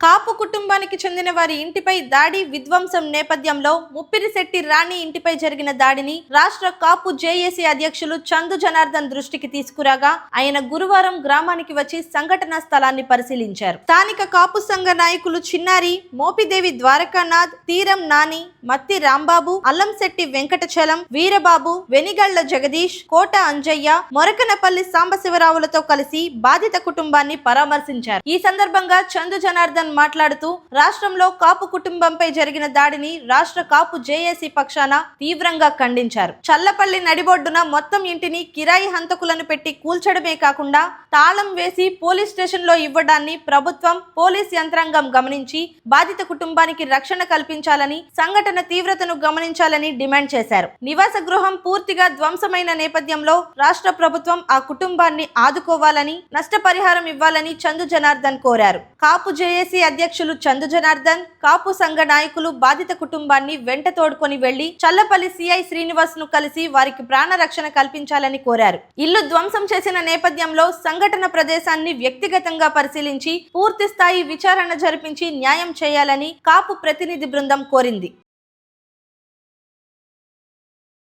కాపు కుటుంబానికి చెందిన వారి ఇంటిపై దాడి విధ్వంసం నేపథ్యంలో ముప్పిరిశెట్టి రాణి ఇంటిపై జరిగిన దాడిని రాష్ట్ర కాపు జేఏసీ అధ్యక్షులు చందు జనార్దన్ దృష్టికి తీసుకురాగా ఆయన గురువారం గ్రామానికి వచ్చి సంఘటనా స్థలాన్ని పరిశీలించారు. స్థానిక కాపు సంఘ నాయకులు చిన్నారి, మోపిదేవి ద్వారకానాథ్, తీరం నాని, మత్తి రాంబాబు, అల్లంశెట్టి వెంకటచలం, వీరబాబు, వెనిగళ్ల జగదీష్, కోట అంజయ్య, మొరకనపల్లి సాంబశివరావులతో కలిసి బాధిత కుటుంబాన్ని పరామర్శించారు. ఈ సందర్భంగా చందు జనార్దన్ మాట్లాడుతూ రాష్ట్రంలో కాపు కుటుంబంపై జరిగిన దాడిని రాష్ట్ర కాపు జేఏసీ పక్షాన తీవ్రంగా ఖండించారు. చల్లపల్లి నడిబొడ్డున మొత్తం ఇంటిని కిరాయి హంతకులను పెట్టి కూల్చడమే కాకుండా తాళం వేసి పోలీస్ స్టేషన్ లో ఇవ్వడాన్ని ప్రభుత్వం, పోలీస్ యంత్రాంగం గమనించి బాధిత కుటుంబానికి రక్షణ కల్పించాలని, సంఘటన తీవ్రతను గమనించాలని డిమాండ్ చేశారు. నివాస గృహం పూర్తిగా ధ్వంసమైన నేపథ్యంలో రాష్ట్ర ప్రభుత్వం ఆ కుటుంబాన్ని ఆదుకోవాలని, నష్టపరిహారం ఇవ్వాలని చందు జనార్దన్ కోరారు. కాపు జేఏసీ అధ్యక్షులు చందు జనార్దన్, కాపు సంఘ నాయకులు బాధిత కుటుంబాన్ని వెంట తోడుకొని వెళ్లి చల్లపల్లి సిఐ శ్రీనివాస్ ను కలిసి వారికి ప్రాణ రక్షణ కల్పించాలని కోరారు. ఇల్లు ధ్వంసం చేసిన నేపథ్యంలో సంఘటన ప్రదేశాన్ని వ్యక్తిగతంగా పరిశీలించి పూర్తి స్థాయి విచారణ జరిపించి న్యాయం చేయాలని కాపు ప్రతినిధి బృందం కోరింది.